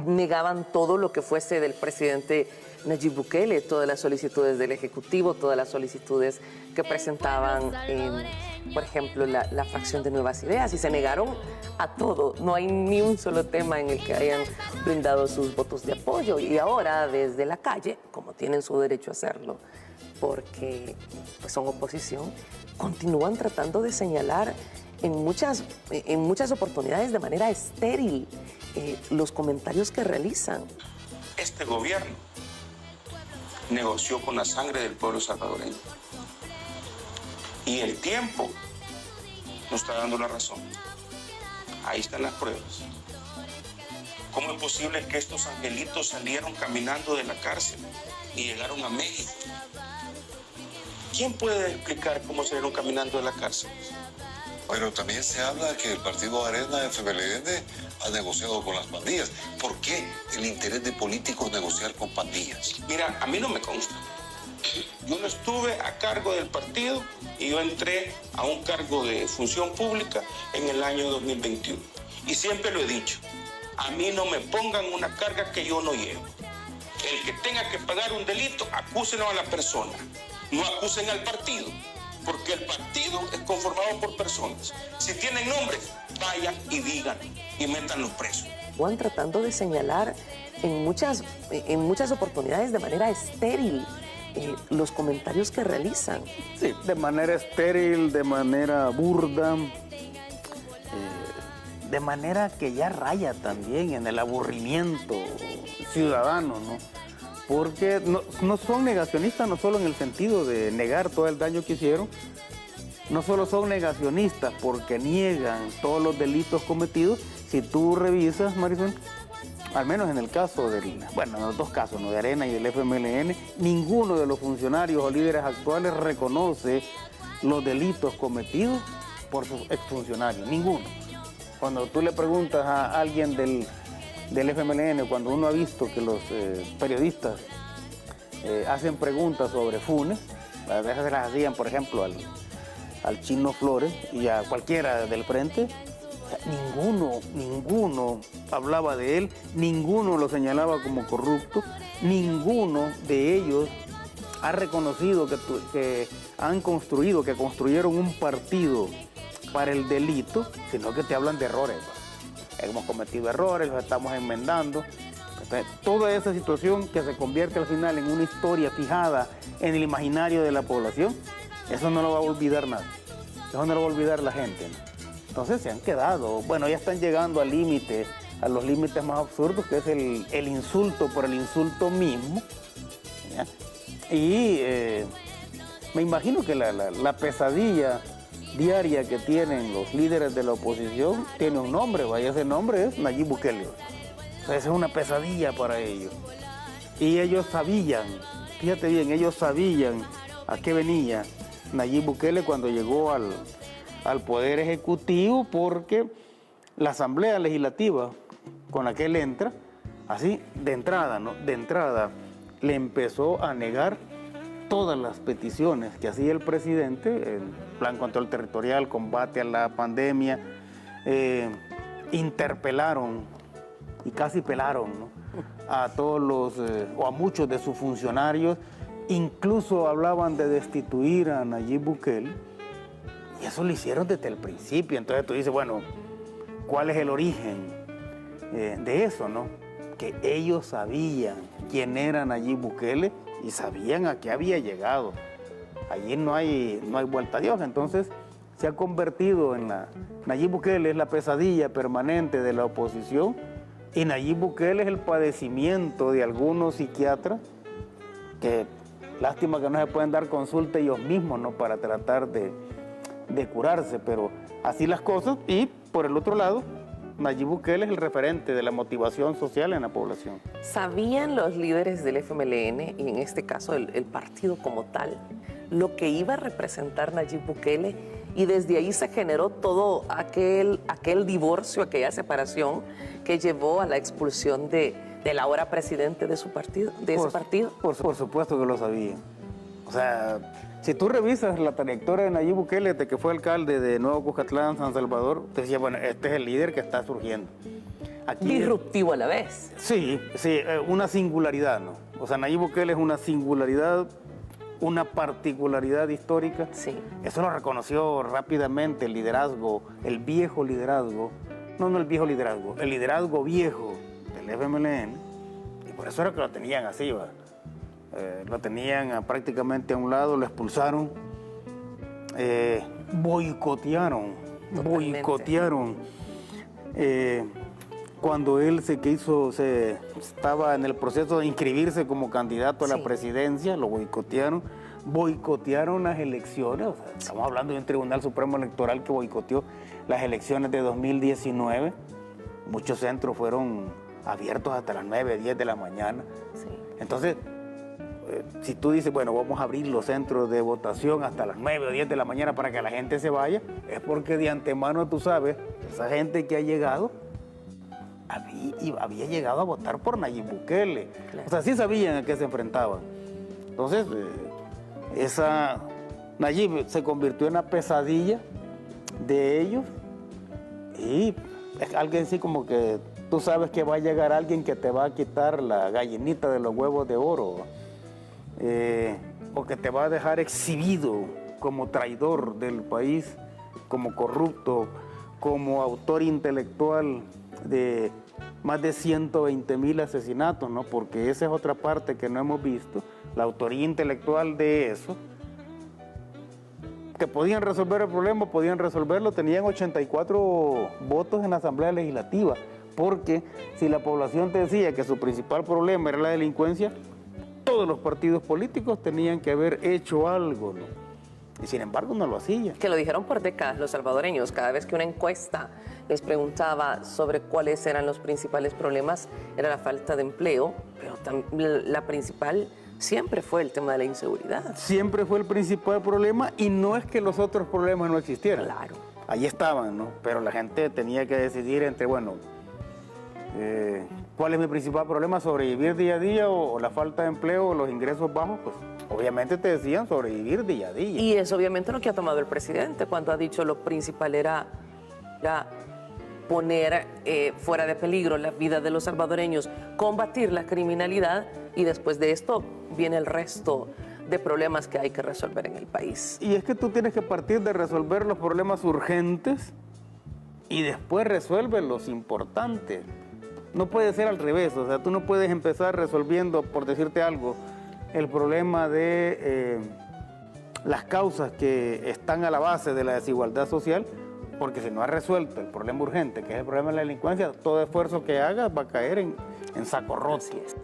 negaban todo lo que fuese del presidente Nayib Bukele, todas las solicitudes del Ejecutivo, todas las solicitudes que presentaban, por ejemplo, la fracción de Nuevas Ideas, y se negaron a todo. No hay ni un solo tema en el que hayan brindado sus votos de apoyo. Y ahora, desde la calle, como tienen su derecho a hacerlo, porque pues, son oposición, continúan tratando de señalar en muchas oportunidades de manera estéril los comentarios que realizan. Este gobierno negoció con la sangre del pueblo salvadoreño. Y el tiempo nos está dando la razón. Ahí están las pruebas. ¿Cómo es posible que estos angelitos salieron caminando de la cárcel y llegaron a México? ¿Quién puede explicar cómo salieron caminando de la cárcel? Pero también se habla que el partido Arena FMLN ha negociado con las pandillas. ¿Por qué el interés de políticos negociar con pandillas? Mira, a mí no me consta. Yo no estuve a cargo del partido y yo entré a un cargo de función pública en el año 2021. Y siempre lo he dicho, a mí no me pongan una carga que yo no llevo. El que tenga que pagar un delito, acúsenlo a la persona, no acusen al partido. Porque el partido es conformado por personas. Si tienen nombres, vayan y digan y métanlos presos. Van tratando de señalar en muchas oportunidades de manera estéril los comentarios que realizan. Sí, de manera estéril, de manera burda, de manera que ya raya también en el aburrimiento ciudadano, ¿no? Porque no son negacionistas, no solo en el sentido de negar todo el daño que hicieron, no solo son negacionistas porque niegan todos los delitos cometidos. Si tú revisas, Marisol, al menos en el caso en los dos casos, ¿no?, de Arena y del FMLN, ninguno de los funcionarios o líderes actuales reconoce los delitos cometidos por sus exfuncionarios, ninguno. Cuando tú le preguntas a alguien del FMLN, cuando uno ha visto que los periodistas hacen preguntas sobre Funes, a veces las hacían, por ejemplo, al Chino Flores y a cualquiera del frente, ninguno hablaba de él, ninguno lo señalaba como corrupto, ninguno de ellos ha reconocido que construyeron un partido para el delito, sino que te hablan de errores. Hemos cometido errores, los estamos enmendando. Entonces, toda esa situación que se convierte al final en una historia fijada en el imaginario de la población, eso no lo va a olvidar nadie. Eso no lo va a olvidar la gente, ¿no? Entonces se han quedado, bueno, ya están llegando al límite, a los límites más absurdos, que es el insulto por el insulto mismo, ¿ya? Y me imagino que la pesadilla diaria que tienen los líderes de la oposición tiene un nombre, vaya, ese nombre es Nayib Bukele. O sea, esa es una pesadilla para ellos. Y ellos sabían, fíjate bien, ellos sabían a qué venía Nayib Bukele cuando llegó al Poder Ejecutivo, porque la Asamblea Legislativa con la que él entra, así de entrada, ¿no?, de entrada le empezó a negar todas las peticiones que hacía el presidente, el plan control territorial, combate a la pandemia, interpelaron y casi pelaron, ¿no?, a todos o a muchos de sus funcionarios, incluso hablaban de destituir a Nayib Bukele, y eso lo hicieron desde el principio. Entonces tú dices, bueno, ¿cuál es el origen de eso, no? Que ellos sabían quién era Nayib Bukele y sabían a qué había llegado. Allí no hay vuelta a Dios. Entonces se ha convertido Nayib Bukele es la pesadilla permanente de la oposición, y Nayib Bukele es el padecimiento de algunos psiquiatras que, lástima que no se pueden dar consulta ellos mismos, ¿no?, para tratar de curarse, pero así las cosas. Y por el otro lado, Nayib Bukele es el referente de la motivación social en la población. ¿Sabían los líderes del FMLN, y en este caso el partido como tal, lo que iba a representar Nayib Bukele? Y desde ahí se generó todo aquel divorcio, aquella separación que llevó a la expulsión del ahora presidente de su partido, de ese partido. Por supuesto que lo sabían. O sea, si tú revisas la trayectoria de Nayib Bukele desde que fue alcalde de Nuevo Cuscatlán, San Salvador, te decía, bueno, este es el líder que está surgiendo. Aquí disruptivo a la vez. Sí, una singularidad, ¿no? O sea, Nayib Bukele es una singularidad, una particularidad histórica. Sí. Eso lo reconoció rápidamente el liderazgo, el viejo liderazgo, no el viejo liderazgo, el liderazgo viejo del FMLN, y por eso era que lo tenían así, ¿va? Lo tenían prácticamente a un lado, lo expulsaron, boicotearon. Cuando él estaba en el proceso de inscribirse como candidato a la presidencia, lo boicotearon las elecciones. O sea, estamos hablando de un Tribunal Supremo Electoral que boicoteó las elecciones de 2019. Muchos centros fueron abiertos hasta las 9, 10 de la mañana. Sí. Entonces, si tú dices, bueno, vamos a abrir los centros de votación hasta las 9 o 10 de la mañana para que la gente se vaya, es porque de antemano tú sabes, esa gente que ha llegado, había llegado a votar por Nayib Bukele. Claro. O sea, sí sabían a qué se enfrentaban. Entonces, Nayib se convirtió en una pesadilla de ellos, y es alguien así como que tú sabes que va a llegar alguien que te va a quitar la gallinita de los huevos de oro, o que te va a dejar exhibido como traidor del país, como corrupto, como autor intelectual de más de 120,000 asesinatos, ¿no? Porque esa es otra parte que no hemos visto, la autoría intelectual de eso. Que podían resolver el problema, podían resolverlo, tenían 84 votos en la Asamblea Legislativa, porque si la población te decía que su principal problema era la delincuencia, todos los partidos políticos tenían que haber hecho algo, ¿no? Y sin embargo no lo hacían. Que lo dijeron por décadas los salvadoreños. Cada vez que una encuesta les preguntaba sobre cuáles eran los principales problemas, era la falta de empleo, pero la principal siempre fue el tema de la inseguridad. Siempre fue el principal problema, y no es que los otros problemas no existieran. Claro. Ahí estaban, ¿no? Pero la gente tenía que decidir entre, bueno, ¿cuál es mi principal problema? ¿Sobrevivir día a día o la falta de empleo o los ingresos bajos? Pues obviamente te decían sobrevivir día a día. Y es obviamente lo que ha tomado el presidente cuando ha dicho lo principal era poner fuera de peligro la vida de los salvadoreños, combatir la criminalidad, y después de esto viene el resto de problemas que hay que resolver en el país. Y es que tú tienes que partir de resolver los problemas urgentes y después resuelves los importantes. No puede ser al revés, o sea, tú no puedes empezar resolviendo, por decirte algo, el problema de las causas que están a la base de la desigualdad social, porque si no has resuelto el problema urgente, que es el problema de la delincuencia, todo esfuerzo que hagas va a caer en saco roto. Así es.